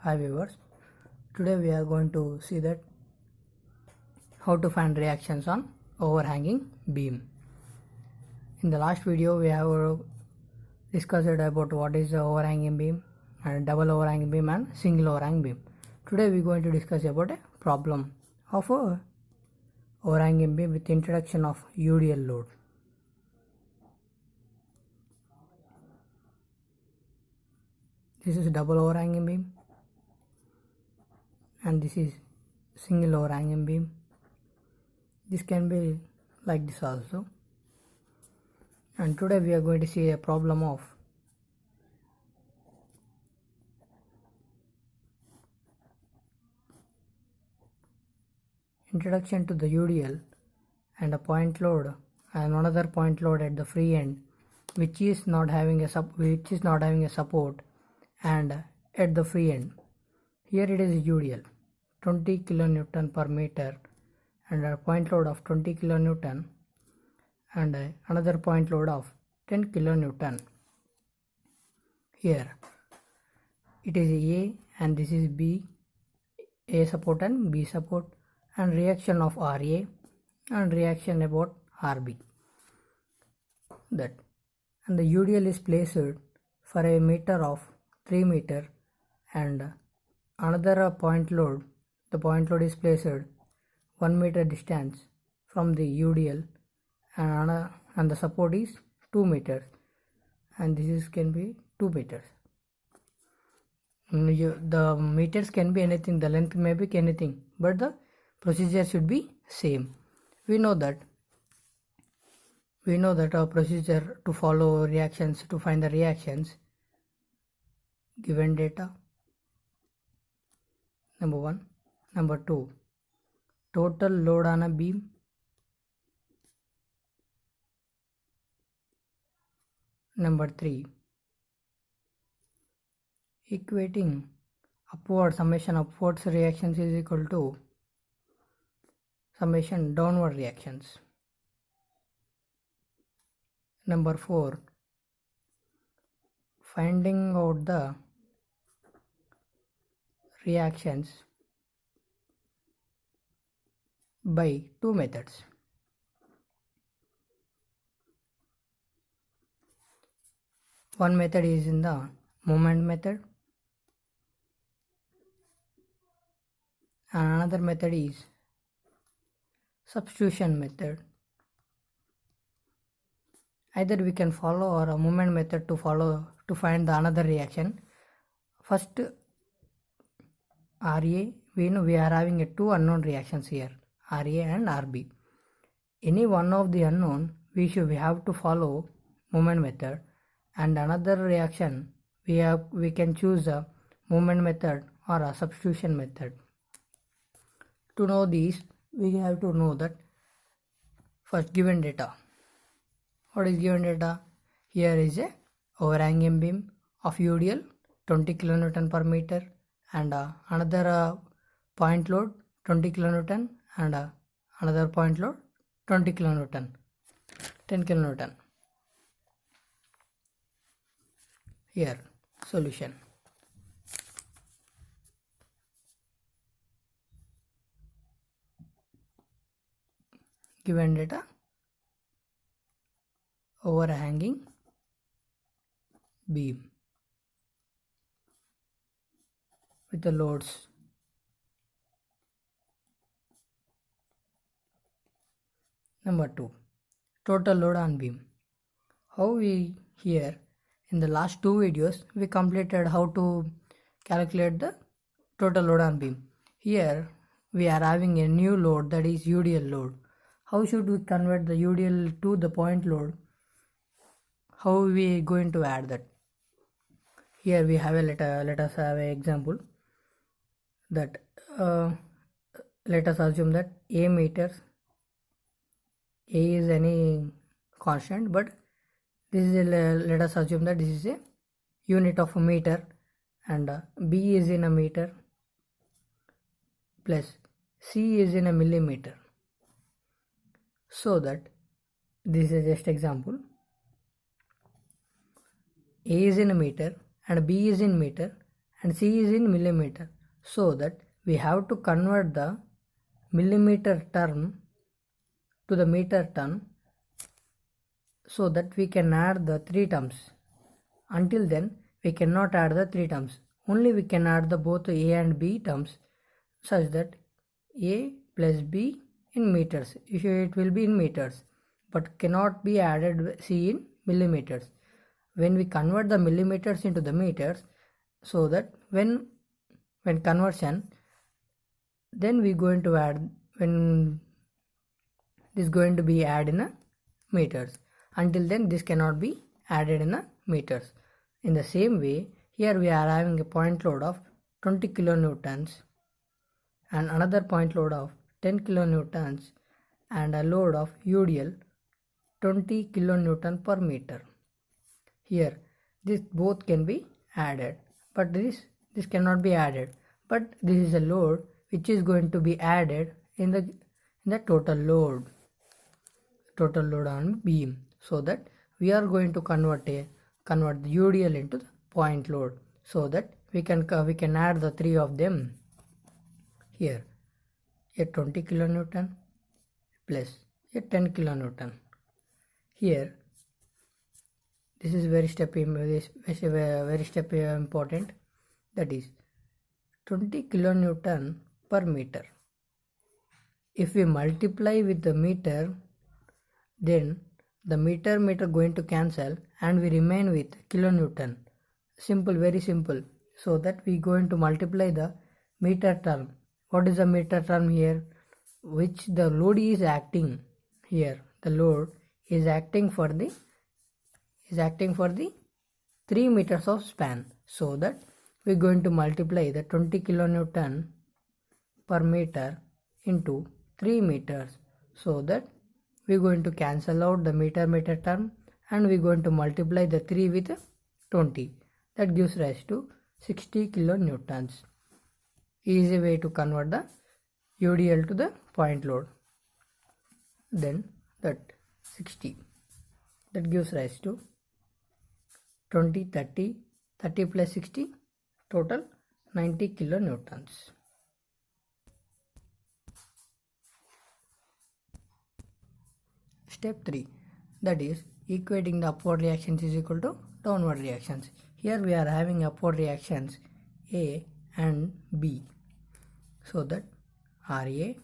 Hi viewers, today we are going to see that how to find reactions on overhanging beam. In the last video we have discussed about what is the overhanging beam and double overhanging beam and single overhanging beam. Today we are going to discuss about a problem of a overhanging beam with introduction of UDL load. This is double overhanging beam and this is single overhanging beam. This can be like this also, and today we are going to see a problem of introduction to the UDL and a point load and another point load at the free end which is not having a support, and at the free end here it is UDL 20 kilonewton per meter and a point load of 20 kilonewton and another point load of 10 kilonewton. Here it is A and this is B, A support and B support, and reaction of RA and reaction about RB. That and the UDL is placed for a meter of 3 meter and another point load, the point load is placed 1 meter distance from the UDL and the support is 2 meters and this is can be 2 meters. The meters can be anything, the length may be anything, but the procedure should be same. We know that our procedure to follow reactions, to find the reactions. Given data, number 1. Number 2, total load on a beam. Number 3, equating summation upwards reactions is equal to summation downward reactions. Number 4, finding out the reactions by two methods. One method is in the moment method and another method is substitution method. Either we can follow or a moment method to find the another reaction. First RA, we know we are having two unknown reactions here, RA and RB. Any one of the unknown we have to follow moment method, and another reaction we can choose a moment method or a substitution method. To know these, we have to know that first given data. What is given data? Here is a overhanging beam of UDL 20 kilonewton per meter and another point load 20 kilonewton and another point load 20 kilonewton, 10 kilonewton. Here solution. Given data, overhanging beam with the loads. Number 2, total load on beam. How we here in the last two videos we completed how to calculate the total load on beam. Here we are having a new load, that is UDL load. How should we convert the UDL to the point load? How we going to add that? Here we have let us have an example that let us assume that A meters, A is any constant, but this is let us assume that this is a unit of a meter and B is in a meter plus C is in a millimeter. So that this is just example. A is in a meter and B is in meter and C is in millimeter. So that we have to convert the millimeter term to the meter term so that we can add the three terms. Until then we cannot add the three terms. Only we can add the both A and B terms such that A plus B in meters. It will be in meters but cannot be added C in millimeters. When we convert the millimeters into the meters, so that when conversion, then we going to add, when this going to be added in a meters. Until then this cannot be added in a meters. In the same way, here we are having a point load of 20 kilonewtons and another point load of 10 kilonewtons and a load of UDL 20 kilonewton per meter. Here this both can be added, but this cannot be added, but this is a load which is going to be added in the total load on beam, so that we are going to convert the UDL into the point load, so that we can add the three of them. Here a 20 kilonewton plus a 10 kilonewton. Here this is very important, that is 20 kilonewton per meter. If we multiply with the meter, then the meter going to cancel and we remain with kilonewton. Simple, very simple. So that we going to multiply the meter term. What is the meter term here? Which the load is acting here. The load is acting for the 3 meters of span. So that we are going to multiply the 20 kilonewton per meter into 3 meters. So that we are going to cancel out the meter term and we are going to multiply the 3 with 20. That gives rise to 60 kilonewtons. Easy way to convert the UDL to the point load. Then that 60, that gives rise to 20, 30 plus 60, total 90 kilonewtons. Step 3, that is equating the upward reactions is equal to downward reactions. Here we are having upward reactions A and B, so that RA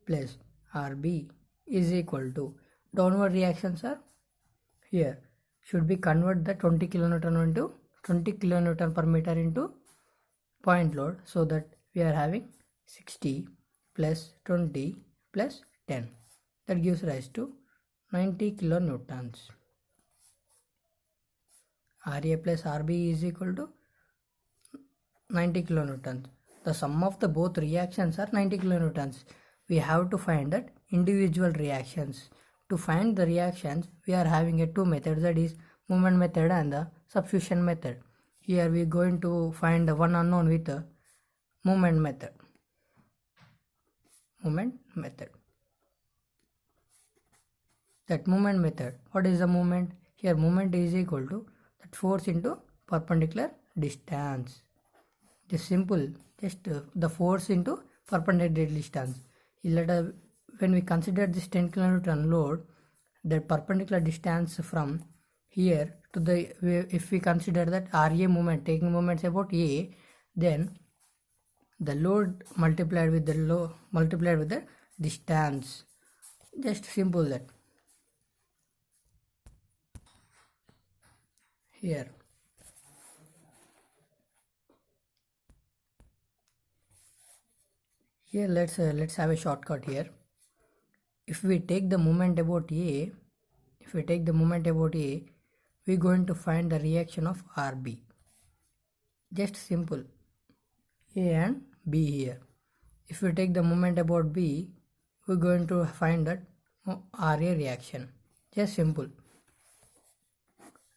plus RB is equal to downward reactions are here. Should we convert the 20 kilonewton into 20 kilonewton per meter into point load, so that we are having 60 plus 20 plus 10, that gives rise to 90 kilonewtons. RA plus RB is equal to 90 kilonewtons. The sum of the both reactions are 90 kilonewtons. We have to find that individual reactions. To find the reactions, we are having a two methods, that is movement method and the substitution method. Here we are going to find the one unknown with the movement method. That movement method, what is the movement? Here movement is equal to that force into perpendicular distance. Just simple, just the force into perpendicular distance. When we consider this 10 kilonewton load, the perpendicular distance from here to the, if we consider that RA moment, taking moments about A, then the load multiplied with the distance. Just simple that. Here let's have a shortcut here. If we take the moment about A, we're going to find the reaction of RB. Just simple, A and B here. If we take the moment about B, we're going to find that RA reaction. Just simple.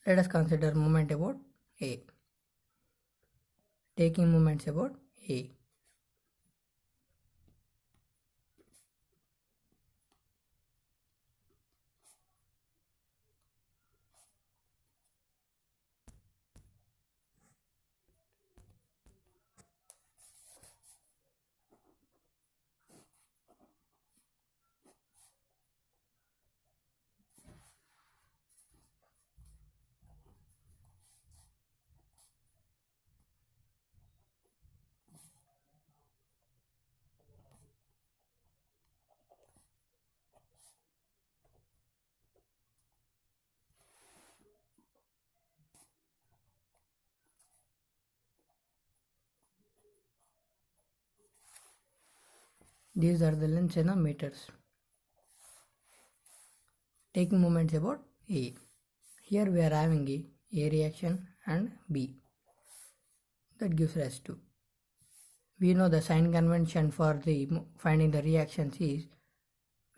Let us consider moment about A. Taking moments about A. These are the lengths in the meters. Taking moments about A. Here we are having A reaction and B. That gives rise to. We know the sign convention for the finding the reactions is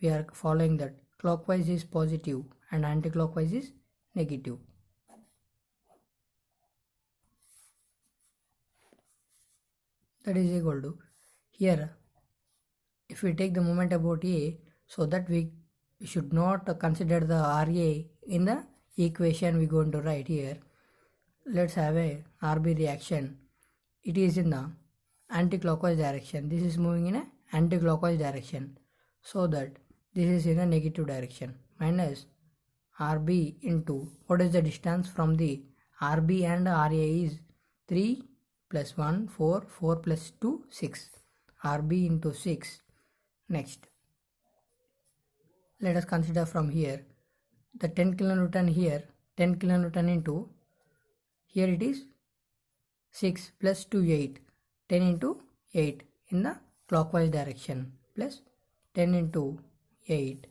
we are following that clockwise is positive and anti-clockwise is negative. That is equal to, here if we take the moment about A, so that we should not consider the RA in the equation we're going to write here. Let's have a RB reaction. It is in the anti-clockwise direction. This is moving in a anti-clockwise direction, so that this is in a negative direction. Minus RB into, what is the distance from the RB and RA is 3 plus 1, 4, 4 plus 2, 6. RB into 6. Next, let us consider from here the 10 kilonewton here, 10 kilonewton into, here it is 6 plus 2, 8. 10 into 8 in the clockwise direction plus 10 into 8.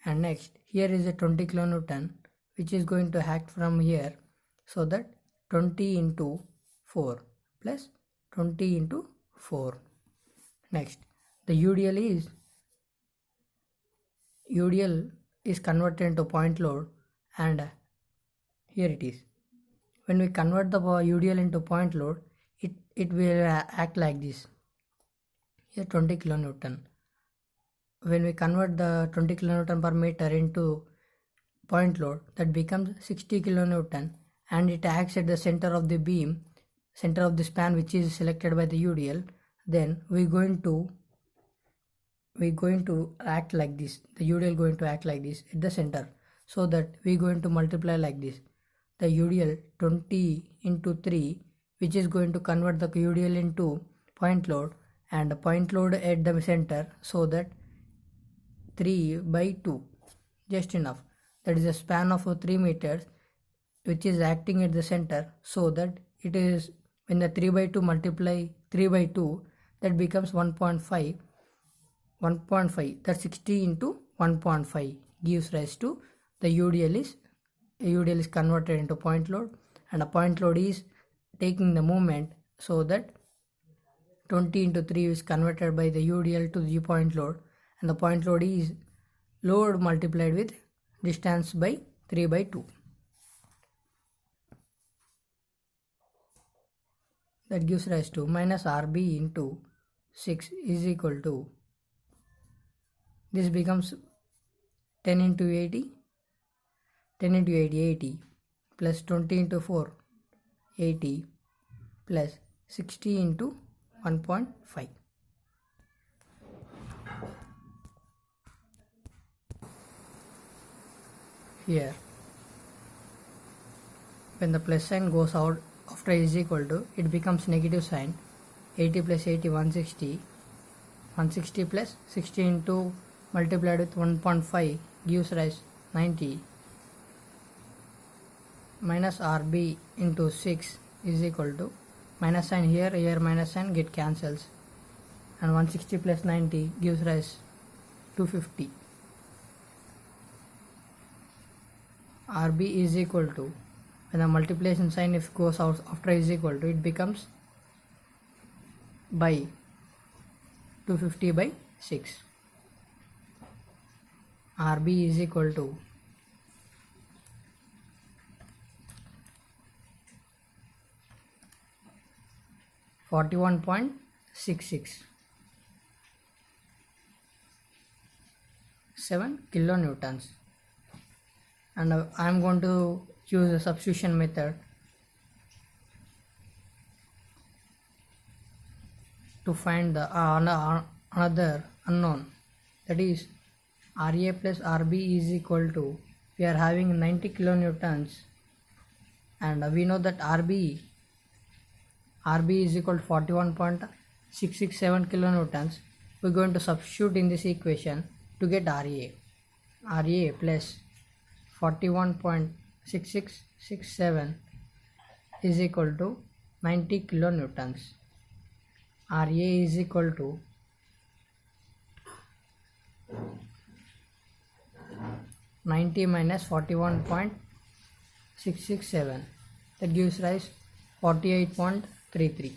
And next, here is a 20 kilonewton which is going to act from here, so that 20 into 4 plus 20 into 4. Next, the UDL is converted into point load, and here it is. When we convert the UDL into point load, it will act like this. Here 20 kilonewton. When we convert the 20 kilonewton per meter into point load, that becomes 60 kilonewton, and it acts at the center of the beam, center of the span which is selected by the UDL. Then we're going to act like this. The UDL going to act like this at the center, so that we're going to multiply like this. The UDL 20 into 3, which is going to convert the UDL into point load, and the point load at the center, so that 3 by 2, just enough. That is a span of 3 meters which is acting at the center, so that it is, when the 3 by 2 multiply 3 by 2, that becomes 1.5. 1.5, that's 60 into 1.5 gives rise to the UDL is converted into point load, and a point load is taking the moment, so that 20 into 3 is converted by the UDL to the point load, and the point load is load multiplied with distance by 3 by 2. That gives rise to minus RB into 6 is equal to, this becomes 10 into 80, 10 into 80, 80, plus 20 into 4, 80, plus 60 into 1.5. Here, when the plus sign goes out after is equal to, it becomes negative sign. 80 plus 80, 160. 160 plus 60 into multiplied with 1.5 gives rise 90. Minus RB into 6 is equal to, minus sign here minus sign get cancels, and 160 plus 90 gives rise 250. RB is equal to, when the multiplication sign if goes out after is equal to, it becomes by 250 by 6. RB is equal to 41.66 7 kilonewtons, and I am going to use a substitution method to find the another unknown, that is RA plus RB is equal to, we are having 90 kilonewtons, and we know that RB is equal to 41.667 kilonewtons. We are going to substitute in this equation to get RA plus 41.6667 is equal to 90 kilonewtons. RA is equal to 90 minus 41.667, that gives rise 48.33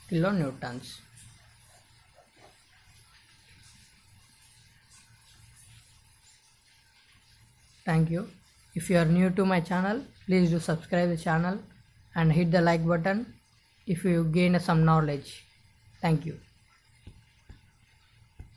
kilonewtons. Thank you. If you are new to my channel, please do subscribe the channel and hit the like button if you gain some knowledge. Thank you.